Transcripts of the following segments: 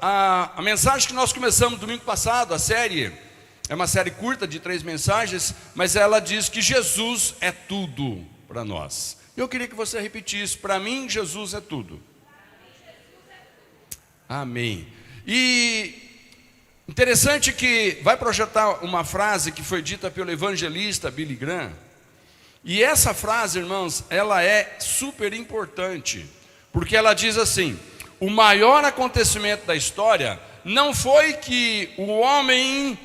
a mensagem que nós começamos domingo passado, a série, é uma série curta de 3 mensagens, mas ela diz que Jesus é tudo para nós. Eu queria que você repetisse: para mim, Jesus é tudo. Amém. E interessante que vai projetar uma frase que foi dita pelo evangelista Billy Graham. E essa frase, irmãos, ela é super importante, porque ela diz assim: o maior acontecimento da história não foi que o homem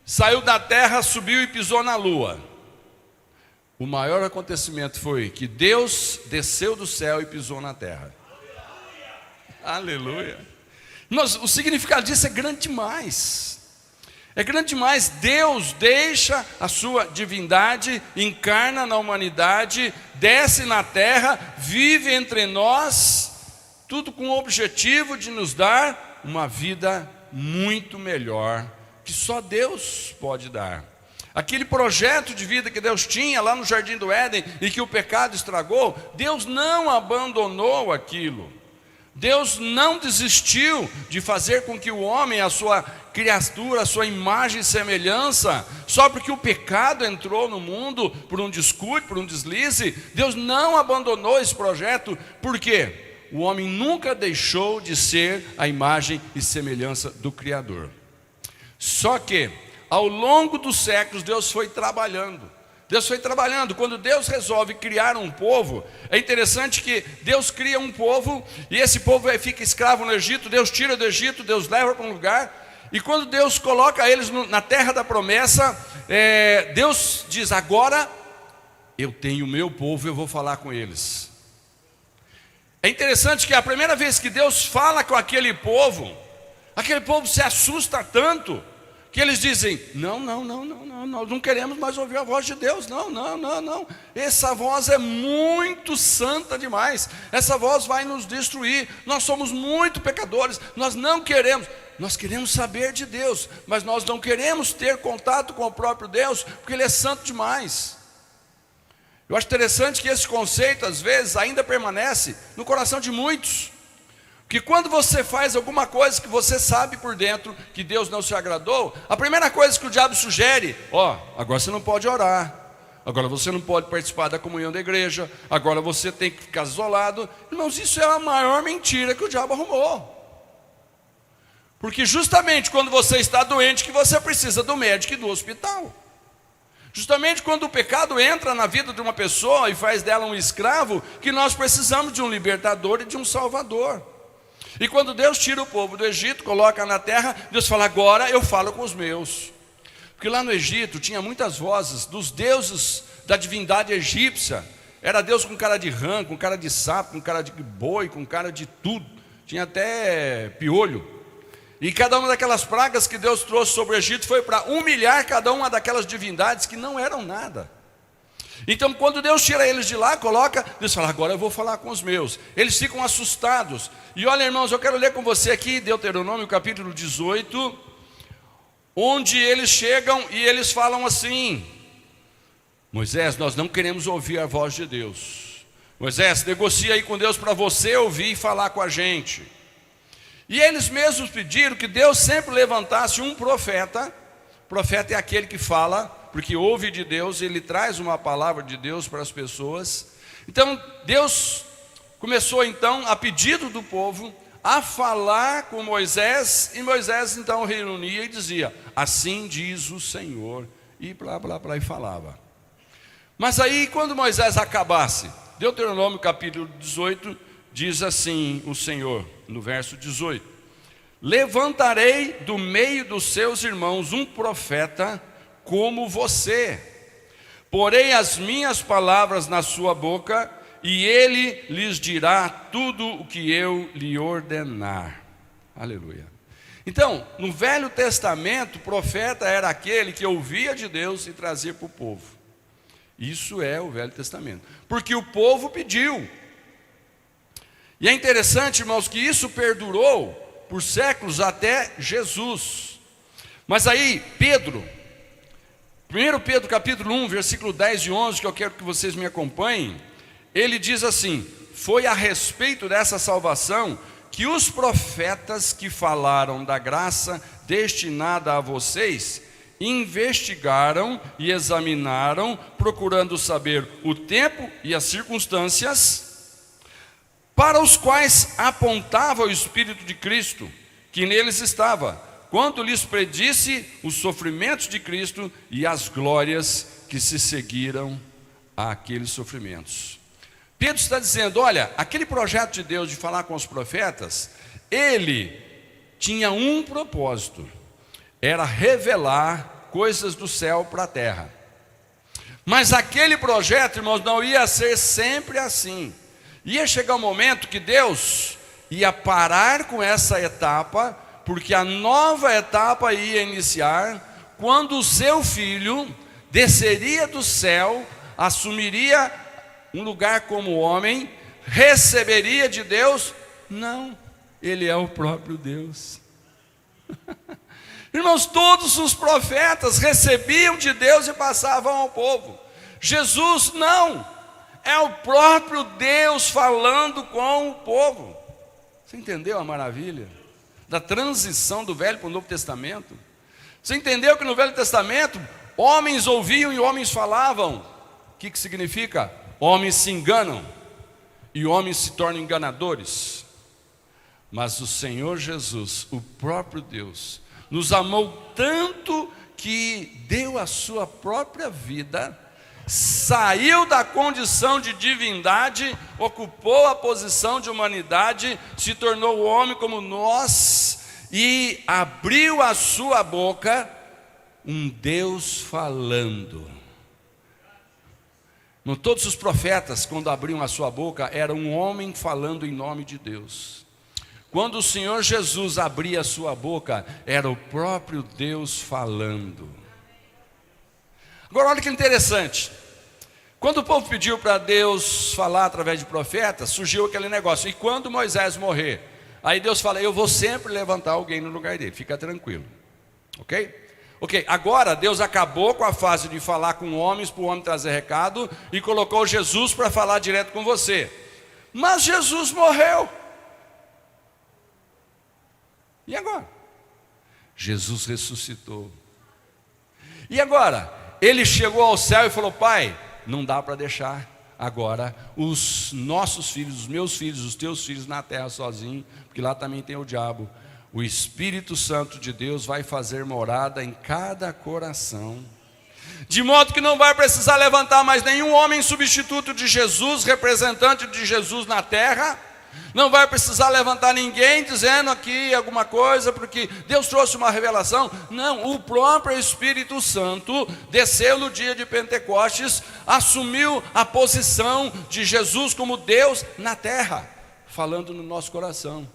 saiu da terra, subiu e pisou na lua. O maior acontecimento foi que Deus desceu do céu e pisou na terra. Aleluia. O significado disso é grande demais. É grande demais. Deus deixa a sua divindade, encarna na humanidade, desce na terra, vive entre nós, tudo com o objetivo de nos dar uma vida muito melhor, que só Deus pode dar. Aquele projeto de vida que Deus tinha lá no Jardim do Éden e que o pecado estragou, Deus não abandonou aquilo. Deus não desistiu de fazer com que o homem, a sua criatura, a sua imagem e semelhança, só porque o pecado entrou no mundo por um descuido, por um deslize, Deus não abandonou esse projeto. Por quê? O homem nunca deixou de ser a imagem e semelhança do Criador. Só que, ao longo dos séculos, Deus foi trabalhando. Quando Deus resolve criar um povo, é interessante que Deus cria um povo, e esse povo fica escravo no Egito. Deus tira do Egito, Deus leva para um lugar, e quando Deus coloca eles na terra da promessa, Deus diz: agora eu tenho o meu povo, eu vou falar com eles. É interessante que a primeira vez que Deus fala com aquele povo se assusta tanto, que eles dizem: não, nós não queremos mais ouvir a voz de Deus, não, essa voz é muito santa demais, essa voz vai nos destruir, nós somos muito pecadores, nós queremos saber de Deus, mas nós não queremos ter contato com o próprio Deus, porque Ele é santo demais. Eu acho interessante que esse conceito, às vezes, ainda permanece no coração de muitos, que quando você faz alguma coisa que você sabe por dentro que Deus não se agradou, a primeira coisa que o diabo sugere: agora você não pode orar, agora você não pode participar da comunhão da igreja, agora você tem que ficar isolado. Irmãos, isso é a maior mentira que o diabo arrumou, porque justamente quando você está doente que você precisa do médico e do hospital. Justamente quando o pecado entra na vida de uma pessoa e faz dela um escravo, que nós precisamos de um libertador e de um salvador. E quando Deus tira o povo do Egito, coloca na terra, Deus fala: agora eu falo com os meus. Porque lá no Egito tinha muitas vozes dos deuses da divindade egípcia. Era Deus com cara de rã, com cara de sapo, com cara de boi, com cara de tudo. Tinha até piolho. E cada uma daquelas pragas que Deus trouxe sobre o Egito foi para humilhar cada uma daquelas divindades que não eram nada. Então, quando Deus tira eles de lá, Deus fala: agora eu vou falar com os meus. Eles ficam assustados. E olha, irmãos, eu quero ler com você aqui Deuteronômio capítulo 18, onde eles chegam e eles falam assim: Moisés, nós não queremos ouvir a voz de Deus. Moisés, negocia aí com Deus para você ouvir e falar com a gente. E eles mesmos pediram que Deus sempre levantasse um profeta. Profeta é aquele que fala, porque ouve de Deus, ele traz uma palavra de Deus para as pessoas. Então Deus começou então, a pedido do povo, a falar com Moisés. E Moisés então reunia e dizia: assim diz o Senhor, e blá blá blá, e falava. Mas aí quando Moisés acabasse, Deuteronômio capítulo 18, diz assim o Senhor, no verso 18: levantarei do meio dos seus irmãos um profeta como você, porei as minhas palavras na sua boca, e ele lhes dirá tudo o que eu lhe ordenar. Aleluia. Então, no Velho Testamento, o profeta era aquele que ouvia de Deus e trazia para o povo. Isso é o Velho Testamento, porque o povo pediu. E é interessante, irmãos, que isso perdurou por séculos até Jesus. Mas aí Pedro, 1 Pedro capítulo 1, versículo 10 e 11, que eu quero que vocês me acompanhem, ele diz assim: foi a respeito dessa salvação que os profetas que falaram da graça destinada a vocês investigaram e examinaram, procurando saber o tempo e as circunstâncias para os quais apontava o Espírito de Cristo, que neles estava, quando lhes predisse os sofrimentos de Cristo e as glórias que se seguiram àqueles sofrimentos. Pedro está dizendo, olha, aquele projeto de Deus de falar com os profetas, ele tinha um propósito, era revelar coisas do céu para a terra. Mas aquele projeto, irmãos, não ia ser sempre assim. Ia chegar um momento que Deus ia parar com essa etapa, porque a nova etapa ia iniciar quando o seu filho desceria do céu, assumiria um lugar como homem, receberia de Deus. Não, ele é o próprio Deus. Irmãos, todos os profetas recebiam de Deus e passavam ao povo. Jesus não, é o próprio Deus falando com o povo. Você entendeu a maravilha da transição do Velho para o Novo Testamento? Você entendeu que no Velho Testamento homens ouviam e homens falavam? O que significa? Homens se enganam e homens se tornam enganadores. Mas o Senhor Jesus, o próprio Deus, nos amou tanto que deu a sua própria vida, saiu da condição de divindade, ocupou a posição de humanidade, se tornou homem como nós e abriu a sua boca, um Deus falando. Todos os profetas, quando abriam a sua boca, era um homem falando em nome de Deus. Quando o Senhor Jesus abria a sua boca, era o próprio Deus falando. Agora olha que interessante, quando o povo pediu para Deus falar através de profetas, surgiu aquele negócio, e quando Moisés morrer, aí Deus fala, eu vou sempre levantar alguém no lugar dele, fica tranquilo, ok? Ok, agora Deus acabou com a fase de falar com homens, para o homem trazer recado, e colocou Jesus para falar direto com você. Mas Jesus morreu. E agora? Jesus ressuscitou. E agora? Ele chegou ao céu e falou, Pai, não dá para deixar agora os nossos filhos, os meus filhos, os teus filhos na terra sozinhos, porque lá também tem o diabo. O Espírito Santo de Deus vai fazer morada em cada coração, de modo que não vai precisar levantar mais nenhum homem substituto de Jesus, representante de Jesus na terra. Não vai precisar levantar ninguém dizendo aqui alguma coisa, porque Deus trouxe uma revelação. Não, o próprio Espírito Santo desceu no dia de Pentecostes, assumiu a posição de Jesus como Deus na terra, falando no nosso coração.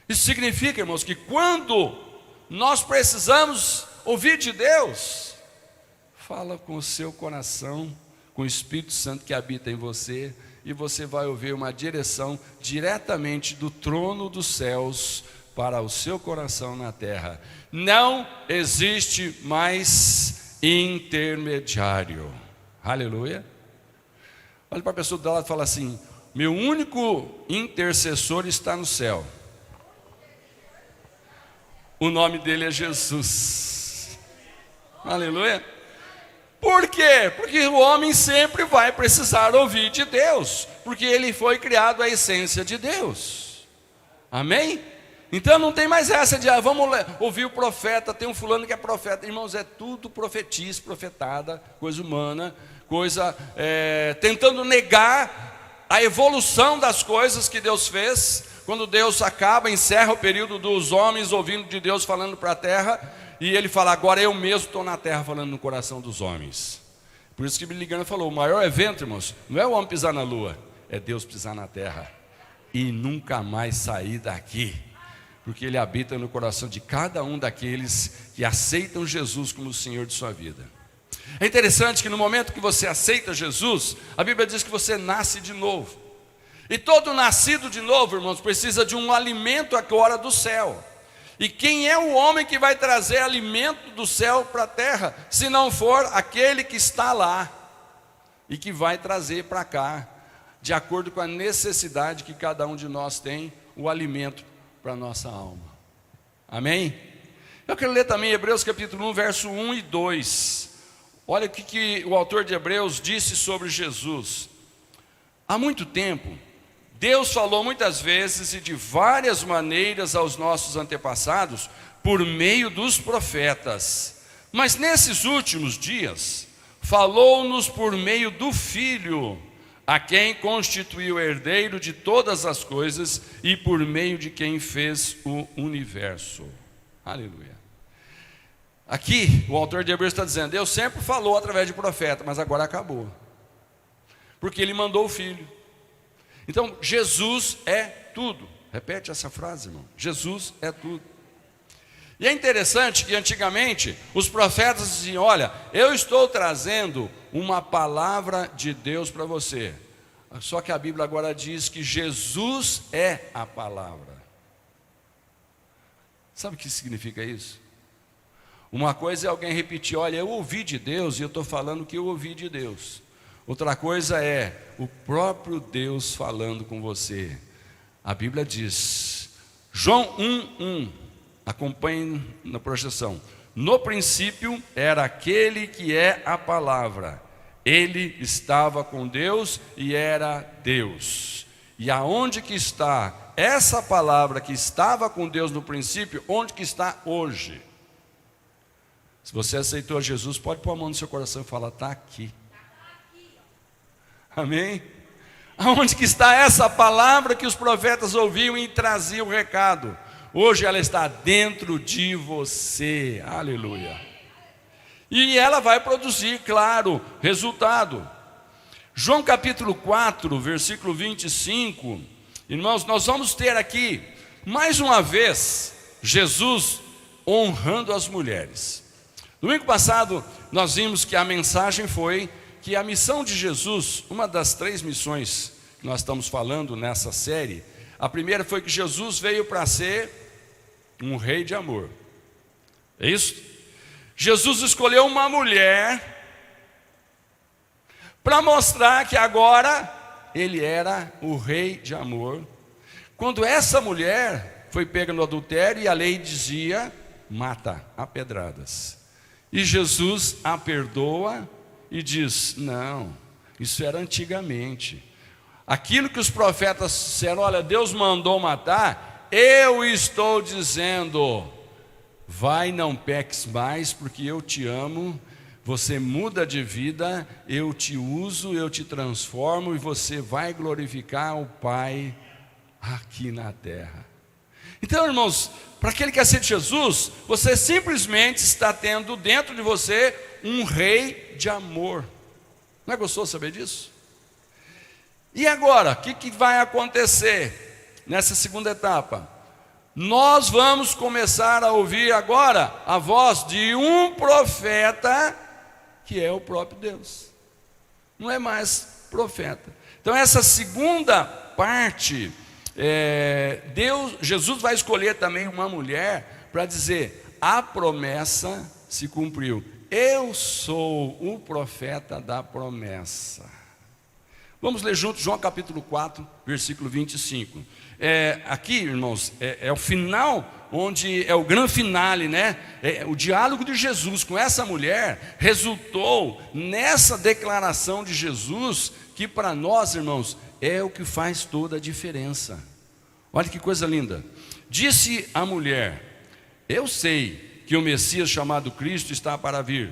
Isso significa, irmãos, que quando nós precisamos ouvir de Deus, fala com o seu coração, com o Espírito Santo que habita em você, e você vai ouvir uma direção diretamente do trono dos céus para o seu coração na terra. Não existe mais intermediário. Aleluia. Olha para a pessoa do lado e fala assim, meu único intercessor está no céu. O nome dele é Jesus. Aleluia. Por quê? Porque o homem sempre vai precisar ouvir de Deus, porque ele foi criado à essência de Deus. Amém? Então não tem mais essa de vamos ouvir o profeta, tem um fulano que é profeta. Irmãos, é tudo profetice, profetada, coisa humana, coisa tentando negar a evolução das coisas que Deus fez. Quando Deus acaba, encerra o período dos homens ouvindo de Deus falando para a terra, e ele fala, agora eu mesmo estou na terra falando no coração dos homens. Por isso que Billy Graham falou, o maior evento, irmãos, não é o homem pisar na lua, é Deus pisar na terra e nunca mais sair daqui, porque ele habita no coração de cada um daqueles que aceitam Jesus como o Senhor de sua vida. É interessante que no momento que você aceita Jesus, a Bíblia diz que você nasce de novo. E todo nascido de novo, irmãos, precisa de um alimento agora do céu. E quem é o homem que vai trazer alimento do céu para a terra, se não for aquele que está lá e que vai trazer para cá, de acordo com a necessidade que cada um de nós tem, o alimento para a nossa alma. Amém? Eu quero ler também Hebreus capítulo 1, verso 1 e 2. Olha o que o autor de Hebreus disse sobre Jesus. Há muito tempo, Deus falou muitas vezes e de várias maneiras aos nossos antepassados por meio dos profetas. Mas nesses últimos dias, falou-nos por meio do Filho, a quem constituiu herdeiro de todas as coisas e por meio de quem fez o universo. Aleluia. Aqui, o autor de Hebreus está dizendo, Deus sempre falou através de profeta, mas agora acabou. Porque Ele mandou o Filho. Então, Jesus é tudo. Repete essa frase, irmão. Jesus é tudo. E é interessante que antigamente os profetas diziam, olha, eu estou trazendo uma palavra de Deus para você. Só que a Bíblia agora diz que Jesus é a palavra. Sabe o que significa isso? Uma coisa é alguém repetir, olha, eu ouvi de Deus e eu estou falando que eu ouvi de Deus. Outra coisa é o próprio Deus falando com você. A Bíblia diz, João 1:1, acompanhe na projeção. No princípio era aquele que é a palavra. Ele estava com Deus e era Deus. E aonde que está essa palavra que estava com Deus no princípio, onde que está hoje? Se você aceitou Jesus, pode pôr a mão no seu coração e falar, está aqui. Amém? Aonde que está essa palavra que os profetas ouviam e traziam o recado? Hoje ela está dentro de você. Aleluia. E ela vai produzir, claro, resultado. João capítulo 4, versículo 25. Irmãos, nós vamos ter aqui, mais uma vez, Jesus honrando as mulheres. Domingo passado, nós vimos que a mensagem foi que a missão de Jesus, uma das 3 missões que nós estamos falando nessa série, a primeira foi que Jesus veio para ser um rei de amor. É isso? Jesus escolheu uma mulher para mostrar que agora ele era o rei de amor. Quando essa mulher foi pega no adultério e a lei dizia, mata a pedradas. E Jesus a perdoa e diz, não, isso era antigamente. Aquilo que os profetas disseram, olha, Deus mandou matar, eu estou dizendo, vai, não peques mais, porque eu te amo, você muda de vida, eu te uso, eu te transformo, e você vai glorificar o Pai aqui na terra. Então, irmãos, para aquele que aceita Jesus, você simplesmente está tendo dentro de você um rei de amor. Não é gostoso saber disso? E agora, o que vai acontecer nessa segunda etapa? Nós vamos começar a ouvir agora a voz de um profeta, que é o próprio Deus. Não é mais profeta. Então essa segunda parte, Jesus vai escolher também uma mulher para dizer, a promessa se cumpriu. Eu sou o profeta da promessa. Vamos ler juntos João capítulo 4, versículo 25. Aqui, irmãos, é o final, onde é o grande finale, né? O diálogo de Jesus com essa mulher resultou nessa declaração de Jesus, que para nós, irmãos, é o que faz toda a diferença. Olha que coisa linda. Disse a mulher, eu sei que o Messias chamado Cristo está para vir.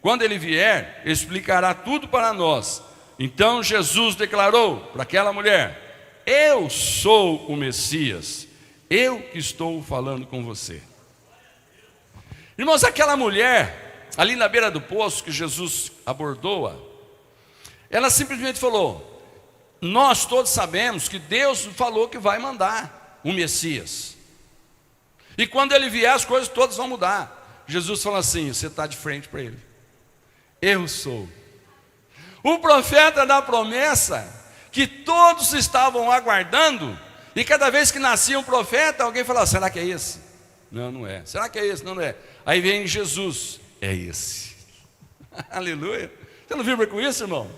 Quando ele vier, explicará tudo para nós. Então Jesus declarou para aquela mulher, eu sou o Messias, eu que estou falando com você. Irmãos, aquela mulher, ali na beira do poço que Jesus abordou-a, ela simplesmente falou, nós todos sabemos que Deus falou que vai mandar o Messias. E quando ele vier, as coisas todas vão mudar. Jesus falou assim, você está de frente para ele. Eu sou o profeta da promessa, que todos estavam aguardando, e cada vez que nascia um profeta, alguém falava, será que é esse? Não, não é. Será que é esse? Não, não é. Aí vem Jesus, é esse. Aleluia. Você não vibra com isso, irmão?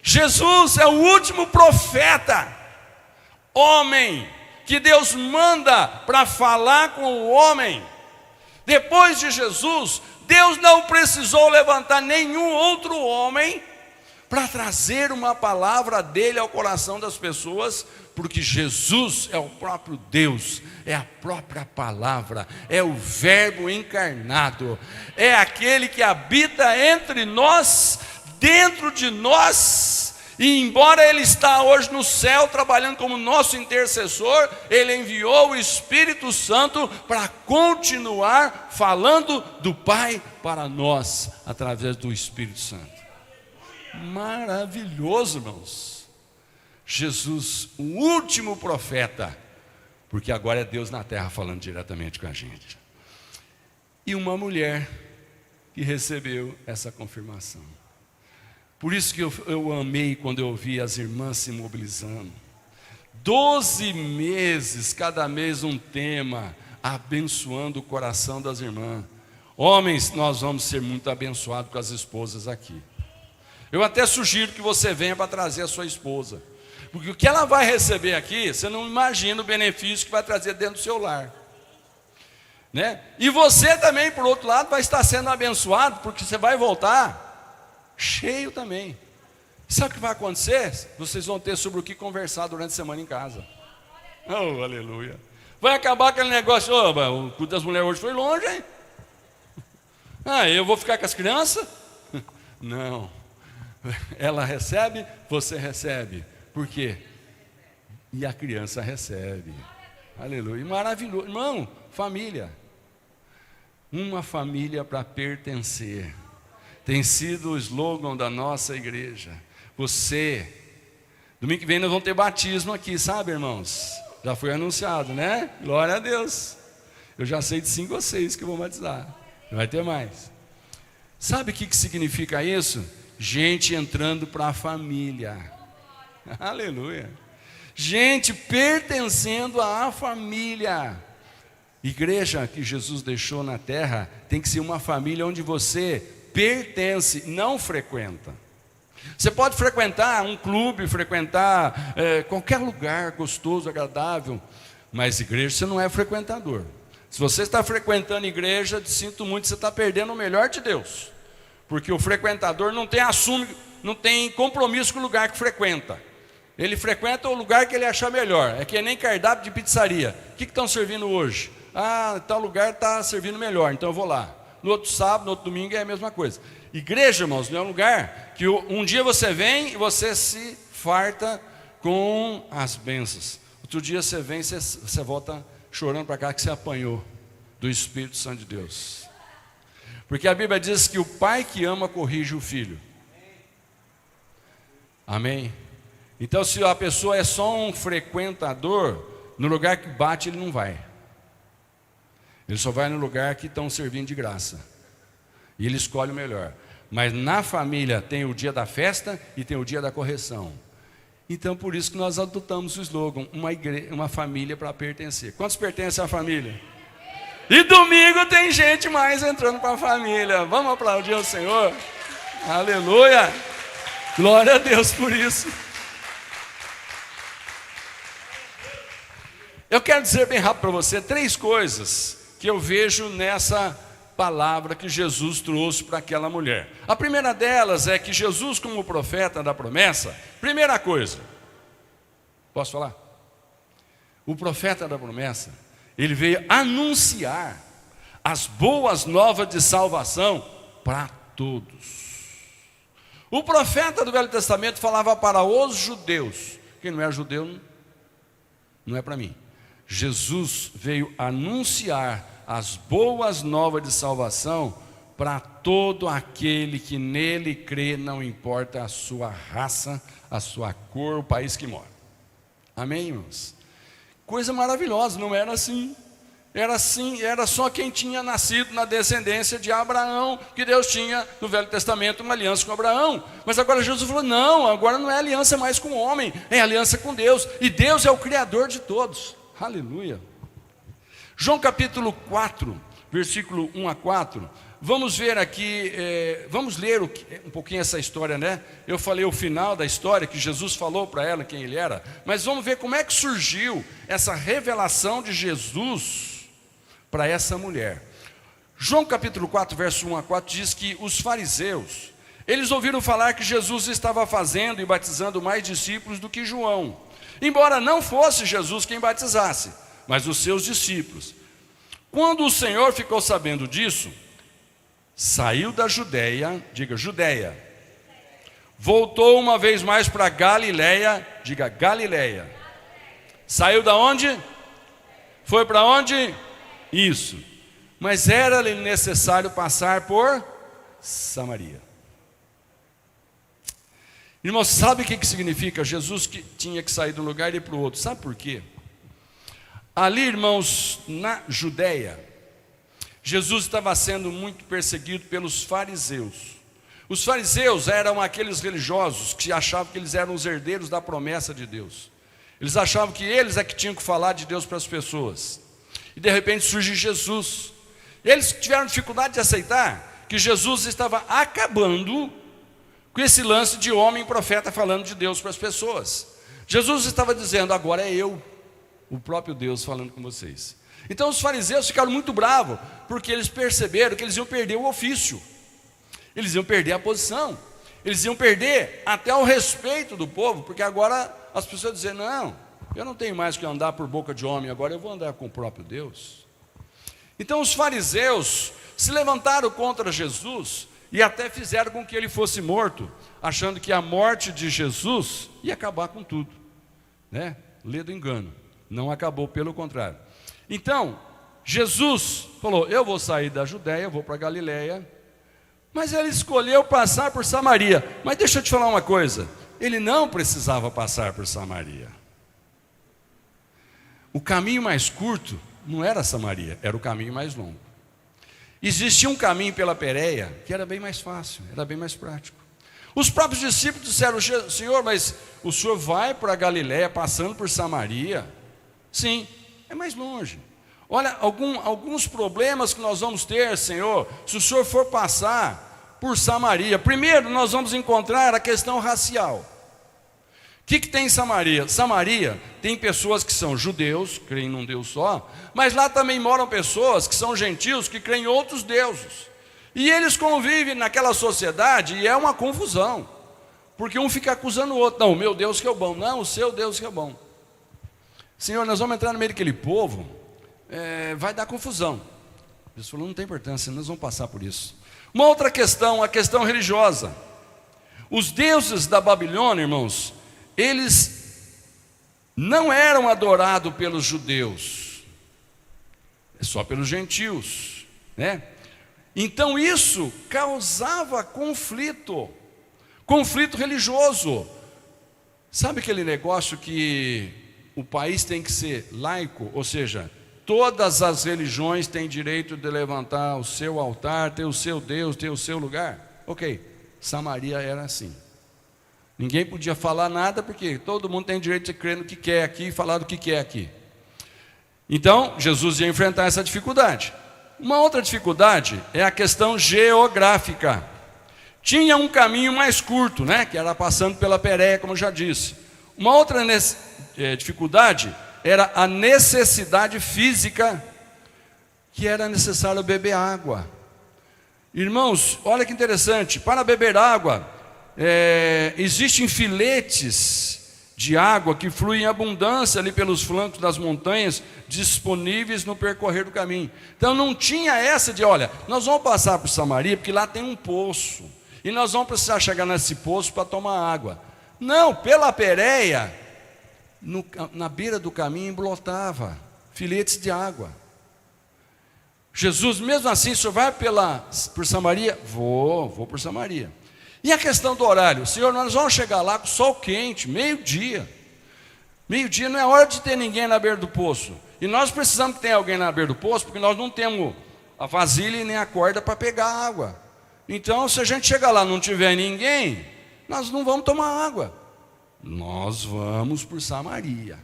Jesus é o último profeta, homem, que Deus manda para falar com o homem. Depois de Jesus, Deus não precisou levantar nenhum outro homem para trazer uma palavra dele ao coração das pessoas, porque Jesus é o próprio Deus, é a própria palavra, é o Verbo encarnado, é aquele que habita entre nós, dentro de nós, e embora Ele está hoje no céu trabalhando como nosso intercessor, Ele enviou o Espírito Santo para continuar falando do Pai para nós, através do Espírito Santo. Maravilhoso, irmãos. Jesus, o último profeta, porque agora é Deus na terra falando diretamente com a gente. E uma mulher que recebeu essa confirmação. Por isso que eu amei quando eu vi as irmãs se mobilizando. 12 meses, cada mês um tema, abençoando o coração das irmãs. Homens, nós vamos ser muito abençoados com as esposas aqui. Eu até sugiro que você venha para trazer a sua esposa, porque o que ela vai receber aqui, você não imagina o benefício que vai trazer dentro do seu lar, né? E você também, por outro lado, vai estar sendo abençoado, porque você vai voltar cheio também. Sabe o que vai acontecer? Vocês vão ter sobre o que conversar durante a semana em casa. Oh, aleluia. Vai acabar aquele negócio, o culto das mulheres hoje foi longe, hein? Eu vou ficar com as crianças? Não. Ela recebe, você recebe. Por quê? E a criança recebe. Aleluia. Maravilhoso. Irmão, família. Uma família para pertencer. Tem sido o slogan da nossa igreja. Você. Domingo que vem nós vamos ter batismo aqui, sabe, irmãos? Já foi anunciado, né? Glória a Deus. Eu já sei de 5 ou 6 que eu vou batizar. Vai ter mais. Sabe o que significa isso? Gente entrando para a família. Aleluia. Gente pertencendo à família. Igreja que Jesus deixou na terra tem que ser uma família onde você pertence, não frequenta. Você pode frequentar um clube, frequentar qualquer lugar gostoso, agradável, mas igreja você não é frequentador. Se você está frequentando igreja, sinto muito, você está perdendo o melhor de Deus. Porque o frequentador não tem compromisso com o lugar que frequenta. Ele frequenta o lugar que ele achar melhor. É que nem cardápio de pizzaria. O que estão servindo hoje? Tal lugar está servindo melhor, então eu vou lá. No outro sábado, no outro domingo é a mesma coisa. Igreja, irmãos, não é um lugar que um dia você vem e você se farta com as bênçãos. Outro dia você vem e você volta chorando para cá que você apanhou do Espírito Santo de Deus. Porque a Bíblia diz que o pai que ama corrige o filho. Amém? Então, se a pessoa é só um frequentador, no lugar que bate ele não vai. Ele só vai no lugar que estão servindo de graça. E ele escolhe o melhor. Mas na família tem o dia da festa e tem o dia da correção. Então, por isso que nós adotamos o slogan, uma família para pertencer. Quantos pertencem à família? E domingo tem gente mais entrando para a família. Vamos aplaudir o Senhor. Aleluia. Glória a Deus por isso. Eu quero dizer bem rápido para você 3 coisas que eu vejo nessa palavra que Jesus trouxe para aquela mulher. A primeira delas é que Jesus, como profeta da promessa, primeira coisa, posso falar? O profeta da promessa, ele veio anunciar as boas novas de salvação para todos. O profeta do Velho Testamento falava para os judeus. Quem não é judeu, não é para mim. Jesus veio anunciar as boas novas de salvação para todo aquele que nele crê, não importa a sua raça, a sua cor, o país que mora. Amém, irmãos? Coisa maravilhosa, não era assim. Era assim, era só quem tinha nascido na descendência de Abraão, que Deus tinha no Velho Testamento uma aliança com Abraão. Mas agora Jesus falou, não, agora não é aliança mais com o homem, é aliança com Deus. E Deus é o Criador de todos. Aleluia. João capítulo 4, versículo 1 a 4, vamos ver aqui, vamos ler um pouquinho essa história, né? Eu falei o final da história, que Jesus falou para ela quem ele era, mas vamos ver como é que surgiu essa revelação de Jesus para essa mulher. João capítulo 4, verso 1 a 4 diz que os fariseus, eles ouviram falar que Jesus estava fazendo e batizando mais discípulos do que João, embora não fosse Jesus quem batizasse, mas os seus discípulos. Quando o Senhor ficou sabendo disso, saiu da Judeia, diga Judeia, voltou uma vez mais para Galileia, diga Galileia. Saiu da onde? Foi para onde? Isso. Mas era-lhe necessário passar por Samaria. Irmãos, sabe o que significa? Jesus que tinha que sair de um lugar e ir para o outro. Sabe por quê? Ali, irmãos, na Judeia, Jesus estava sendo muito perseguido pelos fariseus. Os fariseus eram aqueles religiosos que achavam que eles eram os herdeiros da promessa de Deus. Eles achavam que eles é que tinham que falar de Deus para as pessoas. E de repente surge Jesus. Eles tiveram dificuldade de aceitar que Jesus estava acabando com esse lance de homem profeta falando de Deus para as pessoas. Jesus estava dizendo, agora é eu, o próprio Deus falando com vocês. Então os fariseus ficaram muito bravos, porque eles perceberam que eles iam perder o ofício, eles iam perder a posição, eles iam perder até o respeito do povo, porque agora as pessoas diziam, não, eu não tenho mais que andar por boca de homem, agora eu vou andar com o próprio Deus. Então os fariseus se levantaram contra Jesus e até fizeram com que ele fosse morto, achando que a morte de Jesus ia acabar com tudo, né? Lê do engano, não acabou, pelo contrário. Então, Jesus falou, eu vou sair da Judéia, eu vou para Galileia, mas ele escolheu passar por Samaria. Mas deixa eu te falar uma coisa, ele não precisava passar por Samaria. O caminho mais curto não era Samaria, era o caminho mais longo. Existia um caminho pela Pérea que era bem mais fácil, era bem mais prático. Os próprios discípulos disseram, Senhor, mas o Senhor vai para Galileia passando por Samaria? Sim, é mais longe. Olha, alguns problemas que nós vamos ter, Senhor, se o Senhor for passar por Samaria. Primeiro, nós vamos encontrar a questão racial. O que tem em Samaria? Samaria tem pessoas que são judeus, creem num Deus só, mas lá também moram pessoas que são gentios, que creem em outros deuses. E eles convivem naquela sociedade e é uma confusão, porque um fica acusando o outro. Não, o meu Deus que é o bom, não, o seu Deus que é o bom. Senhor, nós vamos entrar no meio daquele povo, vai dar confusão. Jesus falou, não tem importância, nós vamos passar por isso. Uma outra questão, a questão religiosa. Os deuses da Babilônia, irmãos, eles não eram adorados pelos judeus, é só pelos gentios, né? Então isso causava conflito religioso. Sabe aquele negócio que o país tem que ser laico, ou seja, todas as religiões têm direito de levantar o seu altar, ter o seu Deus, ter o seu lugar? Ok, Samaria era assim. Ninguém podia falar nada, porque todo mundo tem direito de crer no que quer aqui e falar do que quer aqui. Então, Jesus ia enfrentar essa dificuldade. Uma outra dificuldade é a questão geográfica. Tinha um caminho mais curto, né, que era passando pela Pérea, como eu já disse. Uma outra dificuldade era a necessidade física, que era necessário beber água. Irmãos, olha que interessante, para beber água, existem filetes de água que fluem em abundância ali pelos flancos das montanhas, disponíveis no percorrer do caminho. Então não tinha essa de, olha, nós vamos passar por Samaria, porque lá tem um poço, e nós vamos precisar chegar nesse poço para tomar água. Não, pela Pérea, na beira do caminho embolotava filetes de água. Jesus, mesmo assim, o senhor vai por Samaria? Vou por Samaria. E a questão do horário? Senhor, nós vamos chegar lá com sol quente, meio-dia. Meio-dia não é hora de ter ninguém na beira do poço. E nós precisamos que tenha alguém na beira do poço, porque nós não temos a vasilha e nem a corda para pegar a água. Então, se a gente chegar lá e não tiver ninguém, nós não vamos tomar água. Nós vamos por Samaria.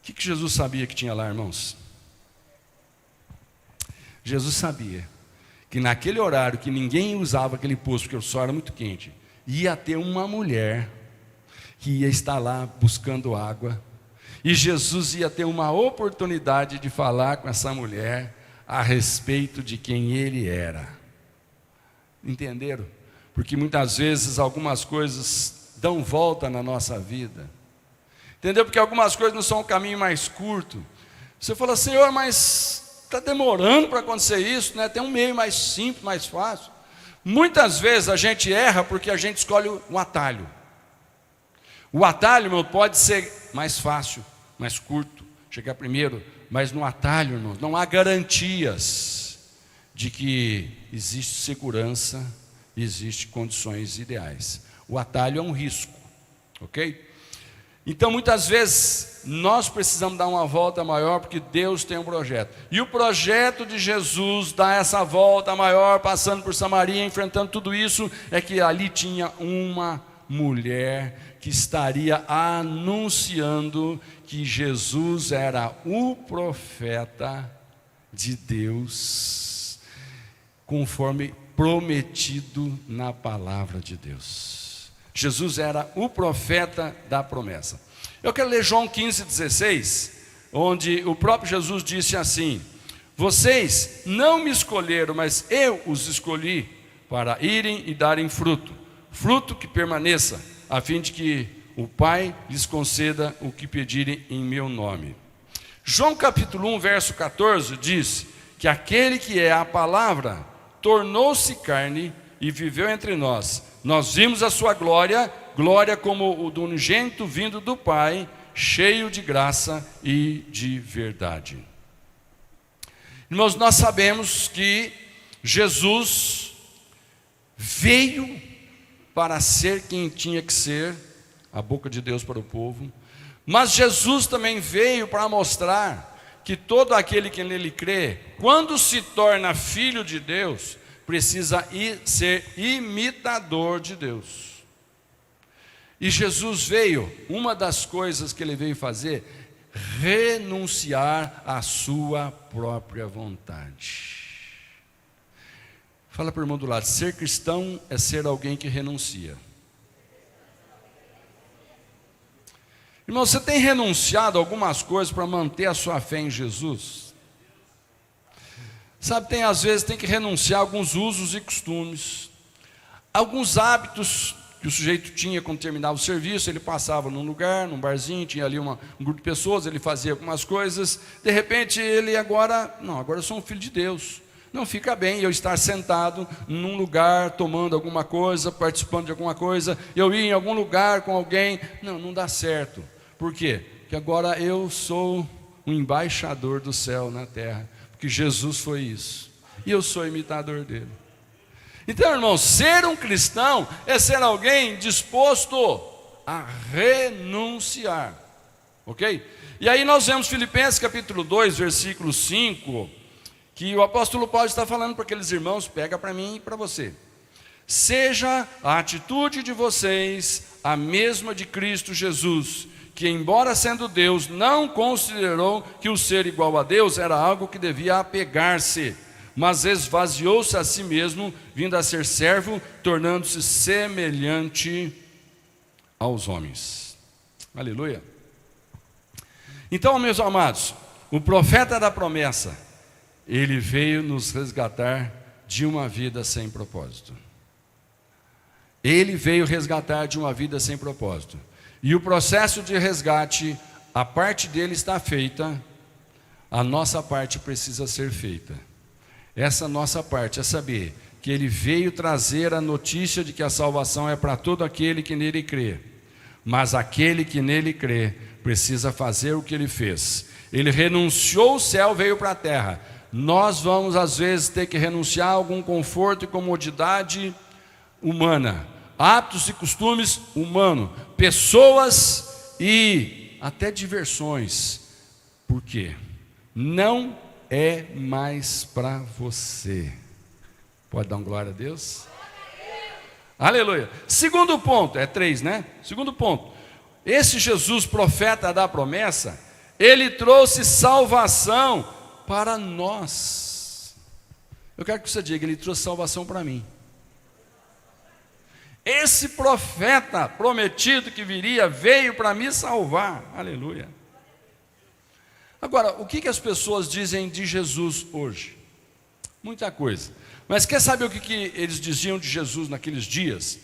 O que Jesus sabia que tinha lá, irmãos? Jesus sabia que naquele horário que ninguém usava aquele poço, porque o sol era muito quente, ia ter uma mulher que ia estar lá buscando água, e Jesus ia ter uma oportunidade de falar com essa mulher a respeito de quem ele era. Entenderam? Porque muitas vezes algumas coisas dão volta na nossa vida. Entendeu? Porque algumas coisas não são o caminho mais curto. Você fala, Senhor, mas está demorando para acontecer isso, né? Tem um meio mais simples, mais fácil. Muitas vezes a gente erra porque a gente escolhe um atalho. O atalho, irmão, pode ser mais fácil, mais curto, chegar primeiro, mas no atalho, irmão, não há garantias de que existe segurança, existe condições ideais. O atalho é um risco, ok? Então muitas vezes nós precisamos dar uma volta maior porque Deus tem um projeto. E o projeto de Jesus dar essa volta maior, passando por Samaria, enfrentando tudo isso, é que ali tinha uma mulher que estaria anunciando que Jesus era o profeta de Deus, conforme prometido na palavra de Deus. Jesus era o profeta da promessa. Eu quero ler João 15,16, onde o próprio Jesus disse assim: vocês não me escolheram, mas eu os escolhi para irem e darem fruto, fruto que permaneça, a fim de que o Pai lhes conceda o que pedirem em meu nome. João capítulo 1, verso 14 diz que aquele que é a palavra tornou-se carne e viveu entre nós. Nós vimos a sua glória, glória como o do unigênito vindo do Pai, cheio de graça e de verdade. Irmãos, nós sabemos que Jesus veio para ser quem tinha que ser, a boca de Deus para o povo, mas Jesus também veio para mostrar que todo aquele que nele crê, quando se torna filho de Deus, precisa ser imitador de Deus. E Jesus veio, uma das coisas que ele veio fazer, renunciar à sua própria vontade. Fala para o irmão do lado, ser cristão é ser alguém que renuncia. Irmão, você tem renunciado a algumas coisas para manter a sua fé em Jesus? Sabe, às vezes tem que renunciar a alguns usos e costumes, alguns hábitos que o sujeito tinha quando terminava o serviço. Ele passava num lugar, num barzinho, tinha ali um grupo de pessoas, ele fazia algumas coisas, de repente ele agora eu sou um filho de Deus, não fica bem eu estar sentado num lugar, tomando alguma coisa, participando de alguma coisa, eu ir em algum lugar com alguém, não dá certo. Por quê? Porque agora eu sou um embaixador do céu na terra, porque Jesus foi isso, e eu sou imitador dele. Então, irmão, ser um cristão é ser alguém disposto a renunciar, ok? E aí nós vemos Filipenses capítulo 2, versículo 5, que o apóstolo Paulo está falando para aqueles irmãos, pega para mim e para você. Seja a atitude de vocês a mesma de Cristo Jesus, que embora sendo Deus, não considerou que o ser igual a Deus era algo que devia apegar-se, mas esvaziou-se a si mesmo, vindo a ser servo, tornando-se semelhante aos homens. Aleluia. Então, meus amados, o profeta da promessa, ele veio nos resgatar de uma vida sem propósito. Ele veio resgatar de uma vida sem propósito. E o processo de resgate, a parte dele está feita, a nossa parte precisa ser feita. Essa nossa parte é saber que ele veio trazer a notícia de que a salvação é para todo aquele que nele crê. Mas aquele que nele crê precisa fazer o que ele fez. Ele renunciou o céu, veio para a terra. Nós vamos às vezes ter que renunciar a algum conforto e comodidade humana, hábitos e costumes humanos, pessoas e até diversões. Por quê? Não é mais para você. Pode dar um glória a Deus? Aleluia. Segundo ponto, 3, né? Segundo ponto, esse Jesus, profeta da promessa, ele trouxe salvação para nós. Eu quero que você diga: ele trouxe salvação para mim. Esse profeta prometido que viria, veio para me salvar. Aleluia. Agora, o que as pessoas dizem de Jesus hoje? Muita coisa. Mas quer saber o que eles diziam de Jesus naqueles dias?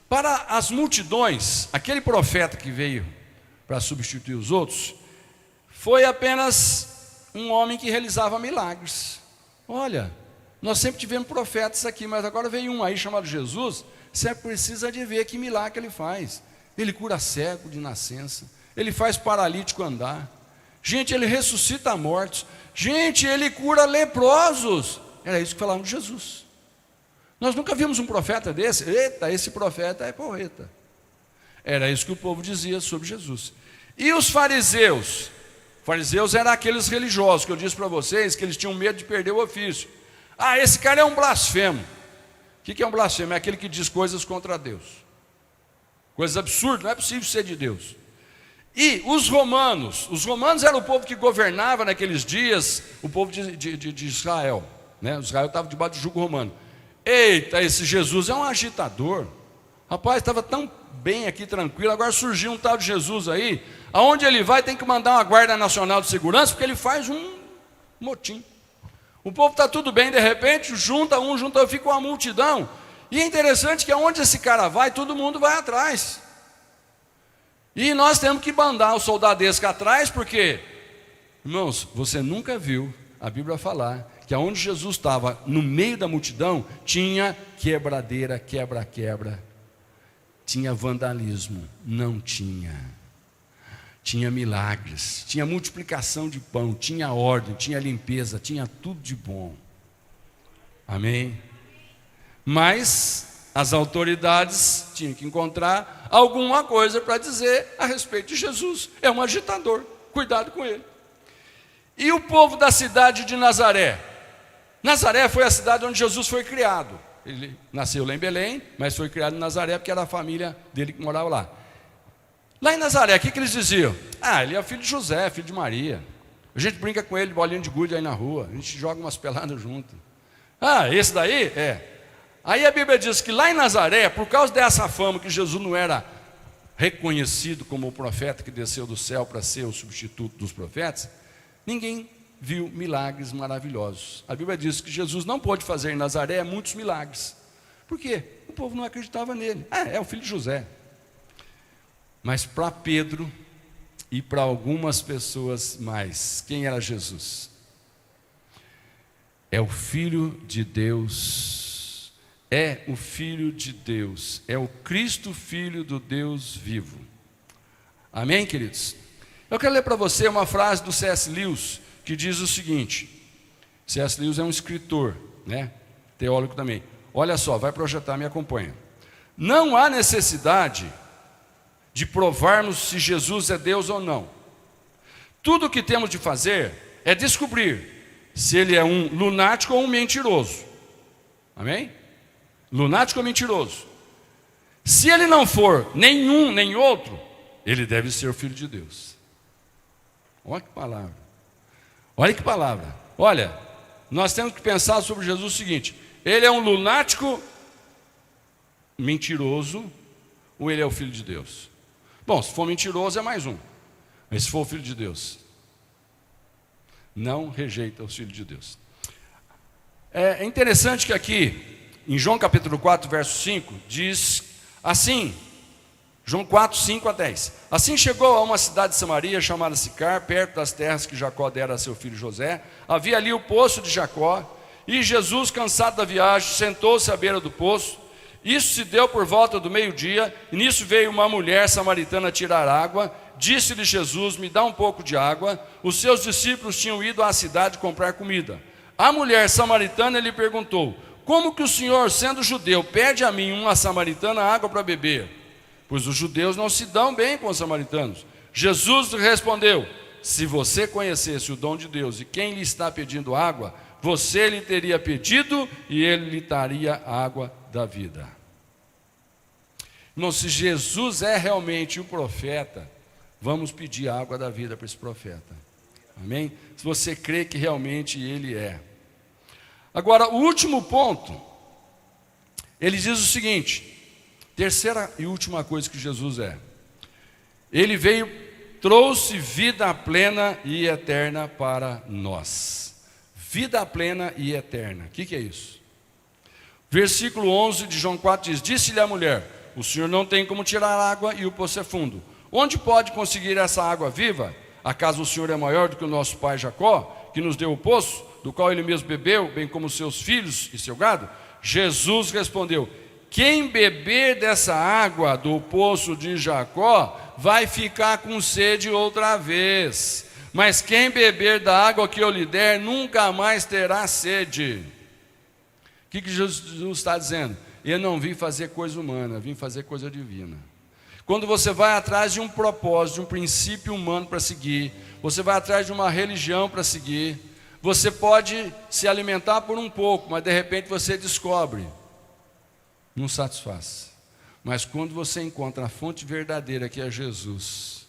Para as multidões, aquele profeta que veio para substituir os outros, foi apenas um homem que realizava milagres. Olha, nós sempre tivemos profetas aqui, mas agora veio um aí chamado Jesus. Você precisa de ver que milagre ele faz. Ele cura cego de nascença, ele faz paralítico andar. Gente, ele ressuscita mortos. Gente, ele cura leprosos. Era isso que falavam de Jesus. Nós nunca vimos um profeta desse. Eita, esse profeta é porreta. Era isso que o povo dizia sobre Jesus. E os fariseus? Fariseus eram aqueles religiosos que eu disse para vocês que eles tinham medo de perder o ofício. Ah, esse cara é um blasfemo. O que é um blasfemo? É aquele que diz coisas contra Deus. Coisas absurdas, não é possível ser de Deus. E os romanos eram o povo que governava naqueles dias, o povo de Israel, né? Israel estava debaixo do jugo romano. Eita, esse Jesus é um agitador. Rapaz, estava tão bem aqui, tranquilo, agora surgiu um tal de Jesus aí, aonde ele vai tem que mandar uma guarda nacional de segurança, porque ele faz um motim. O povo está tudo bem, de repente, junta um, fica uma multidão. E é interessante que aonde esse cara vai, todo mundo vai atrás. E nós temos que mandar o soldadesco atrás, porque, irmãos, você nunca viu a Bíblia falar que aonde Jesus estava, no meio da multidão, tinha quebradeira, quebra-quebra, tinha vandalismo, não tinha. Tinha milagres, tinha multiplicação de pão, tinha ordem, tinha limpeza, tinha tudo de bom. Amém? Mas as autoridades tinham que encontrar alguma coisa para dizer a respeito de Jesus. É um agitador, cuidado com ele. E o povo da cidade de Nazaré? Nazaré foi a cidade onde Jesus foi criado. Ele nasceu lá em Belém, mas foi criado em Nazaré porque era a família dele que morava lá. Lá em Nazaré, o que eles diziam? Ah, ele é filho de José, filho de Maria. A gente brinca com ele, bolinha de gude aí na rua. A gente joga umas peladas junto. Ah, esse daí? É. Aí a Bíblia diz que lá em Nazaré, por causa dessa fama que Jesus não era reconhecido como o profeta que desceu do céu para ser o substituto dos profetas, ninguém viu milagres maravilhosos. A Bíblia diz que Jesus não pôde fazer em Nazaré muitos milagres. Por quê? O povo não acreditava nele. Ah, é o filho de José. Mas para Pedro e para algumas pessoas mais, quem era Jesus? É o Filho de Deus, é o Filho de Deus, é o Cristo, Filho do Deus vivo. Amém, queridos? Eu quero ler para você uma frase do C.S. Lewis, que diz o seguinte. C.S. Lewis é um escritor, né? Teólogo também. Olha só, vai projetar, me acompanha. Não há necessidade de provarmos se Jesus é Deus ou não. Tudo o que temos de fazer é descobrir se ele é um lunático ou um mentiroso. Amém? Lunático ou mentiroso. Se ele não for nenhum nem outro, ele deve ser o Filho de Deus. Olha que palavra. Olha que palavra. Olha, nós temos que pensar sobre Jesus o seguinte: ele é um lunático mentiroso ou ele é o Filho de Deus? Bom, se for mentiroso é mais um. Mas se for o Filho de Deus, não rejeita o Filho de Deus. É interessante que aqui, em João capítulo 4, verso 5, diz assim, João 4, 5 a 10. Assim chegou a uma cidade de Samaria chamada Sicar, perto das terras que Jacó dera a seu filho José. Havia ali o poço de Jacó, e Jesus, cansado da viagem, sentou-se à beira do poço. Isso se deu por volta do meio-dia, e nisso veio uma mulher samaritana tirar água. Disse-lhe Jesus: me dá um pouco de água. Os seus discípulos tinham ido à cidade comprar comida. A mulher samaritana lhe perguntou: como que o senhor, sendo judeu, pede a mim, uma samaritana, água para beber? Pois os judeus não se dão bem com os samaritanos. Jesus respondeu: se você conhecesse o dom de Deus e quem lhe está pedindo água, você lhe teria pedido e ele lhe daria a água da vida. Irmão, se Jesus é realmente o profeta, vamos pedir a água da vida para esse profeta. Amém? Se você crê que realmente ele é. Agora, o último ponto, ele diz o seguinte, terceira e última coisa que Jesus é. Ele veio, trouxe vida plena e eterna para nós. Vida plena e eterna. O que é isso? Versículo 11 de João 4 diz: disse-lhe a mulher: o Senhor não tem como tirar água e o poço é fundo. Onde pode conseguir essa água viva? Acaso o Senhor é maior do que o nosso pai Jacó, que nos deu o poço, do qual ele mesmo bebeu, bem como seus filhos e seu gado? Jesus respondeu: quem beber dessa água do poço de Jacó vai ficar com sede outra vez, mas quem beber da água que eu lhe der nunca mais terá sede. O que Jesus está dizendo? Eu não vim fazer coisa humana, vim fazer coisa divina. Quando você vai atrás de um propósito, de um princípio humano para seguir, você vai atrás de uma religião para seguir, você pode se alimentar por um pouco, mas de repente você descobre, não satisfaz. Mas quando você encontra a fonte verdadeira, que é Jesus,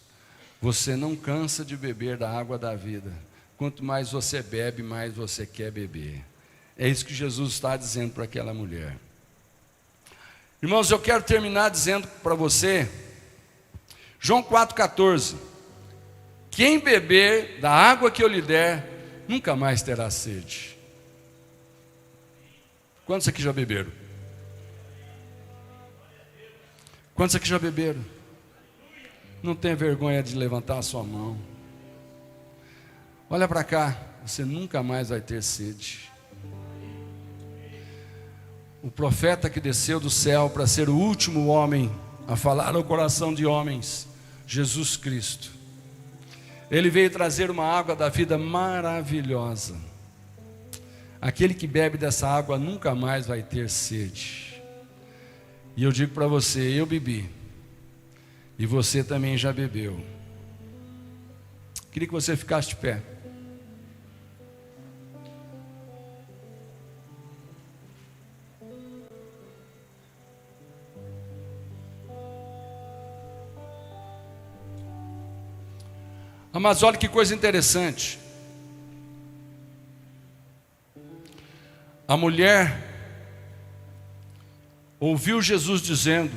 você não cansa de beber da água da vida. Quanto mais você bebe, mais você quer beber. É isso que Jesus está dizendo para aquela mulher. Irmãos, eu quero terminar dizendo para você, João 4,14: quem beber da água que eu lhe der, nunca mais terá sede. Quantos aqui já beberam? Quantos aqui já beberam? Não tenha vergonha de levantar a sua mão. Olha para cá, você nunca mais vai ter sede. O profeta que desceu do céu para ser o último homem a falar ao coração de homens, Jesus Cristo, ele veio trazer uma água da vida maravilhosa. Aquele que bebe dessa água nunca mais vai ter sede. E eu digo para você, eu bebi, e você também já bebeu. Queria que você ficasse de pé. Mas olha que coisa interessante. A mulher ouviu Jesus dizendo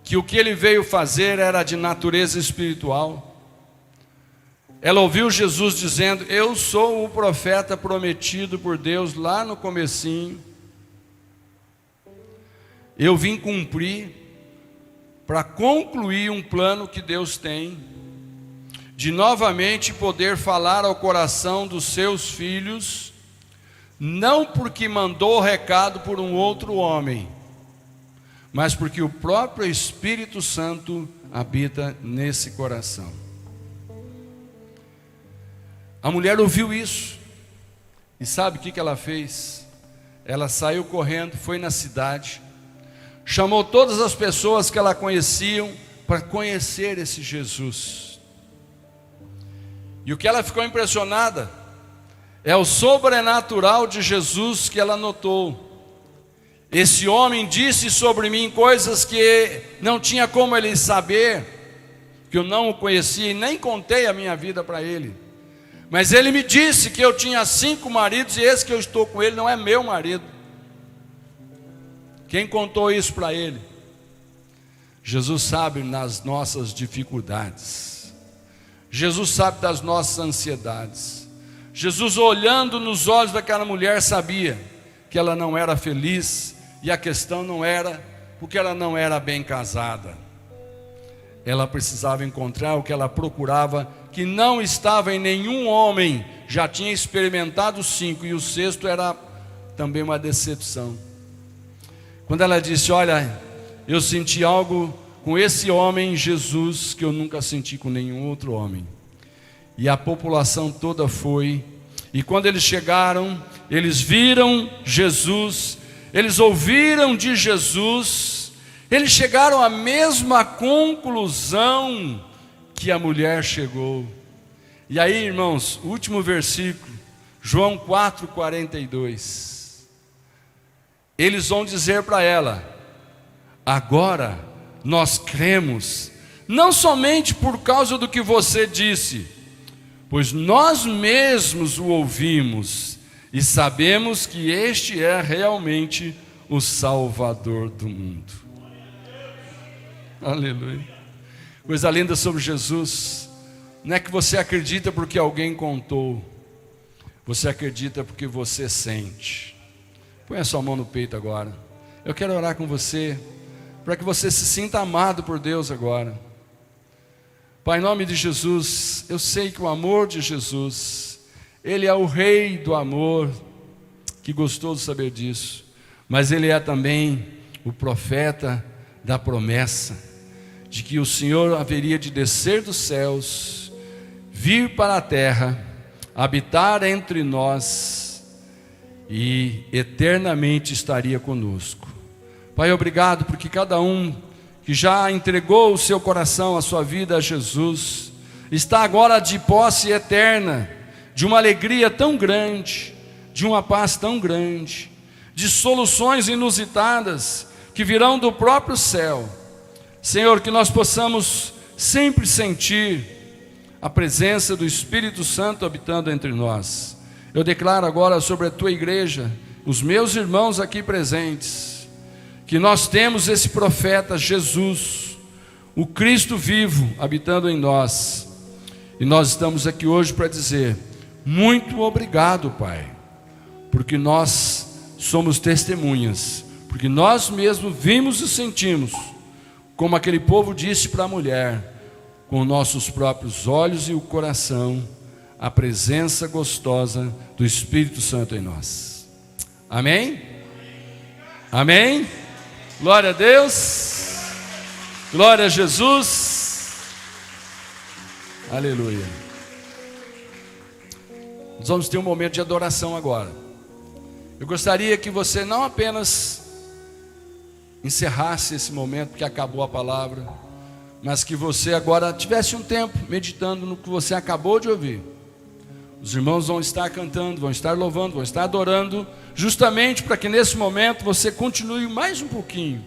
que o que ele veio fazer era de natureza espiritual. Ela ouviu Jesus dizendo: eu sou o profeta prometido por Deus lá no comecinho. Eu vim cumprir, para concluir um plano que Deus tem, de novamente poder falar ao coração dos seus filhos, não porque mandou o recado por um outro homem, mas porque o próprio Espírito Santo habita nesse coração. A mulher ouviu isso, e sabe o que ela fez? Ela saiu correndo, foi na cidade, chamou todas as pessoas que ela conhecia para conhecer esse Jesus. E o que ela ficou impressionada é o sobrenatural de Jesus que ela notou. Esse homem disse sobre mim coisas que não tinha como ele saber, que eu não o conhecia e nem contei a minha vida para ele. Mas ele me disse que eu tinha 5 maridos e esse que eu estou com ele não é meu marido. Quem contou isso para ele? Jesus sabe nas nossas dificuldades. Jesus sabe das nossas ansiedades. Jesus, olhando nos olhos daquela mulher, sabia que ela não era feliz, e a questão não era porque ela não era bem casada. Ela precisava encontrar o que ela procurava, que não estava em nenhum homem. Já tinha experimentado 5 e o 6º era também uma decepção. Quando ela disse: olha, eu senti algo com esse homem Jesus que eu nunca senti com nenhum outro homem. E a população toda foi, e quando eles chegaram, eles viram Jesus, eles ouviram de Jesus, eles chegaram à mesma conclusão que a mulher chegou. E aí, irmãos, o último versículo, João 4,42, eles vão dizer para ela: agora nós cremos, não somente por causa do que você disse, pois nós mesmos o ouvimos e sabemos que este é realmente o Salvador do mundo. Aleluia. Coisa linda sobre Jesus, não é que você acredita porque alguém contou, você acredita porque você sente. Põe a sua mão no peito agora. Eu quero orar com você, para que você se sinta amado por Deus agora. Pai, em nome de Jesus, eu sei que o amor de Jesus, Ele é o Rei do amor, que gostoso saber disso, mas Ele é também o profeta da promessa, de que o Senhor haveria de descer dos céus, vir para a terra, habitar entre nós e eternamente estaria conosco. Pai, obrigado porque cada um que já entregou o seu coração, a sua vida a Jesus, está agora de posse eterna, de uma alegria tão grande, de uma paz tão grande, de soluções inusitadas que virão do próprio céu. Senhor, que nós possamos sempre sentir a presença do Espírito Santo habitando entre nós. Eu declaro agora sobre a tua igreja, os meus irmãos aqui presentes, que nós temos esse profeta Jesus, o Cristo vivo, habitando em nós. E nós estamos aqui hoje para dizer, muito obrigado, Pai, porque nós somos testemunhas, porque nós mesmos vimos e sentimos, como aquele povo disse para a mulher, com nossos próprios olhos e o coração, a presença gostosa do Espírito Santo em nós. Amém? Amém? Glória a Deus, glória a Jesus, aleluia. Nós vamos ter um momento de adoração agora. Eu gostaria que você não apenas encerrasse esse momento, porque acabou a palavra, mas que você agora tivesse um tempo meditando no que você acabou de ouvir. Os irmãos vão estar cantando, vão estar louvando, vão estar adorando, justamente para que nesse momento você continue mais um pouquinho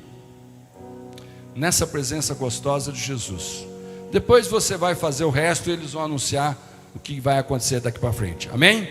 nessa presença gostosa de Jesus. Depois você vai fazer o resto e eles vão anunciar o que vai acontecer daqui para frente. Amém?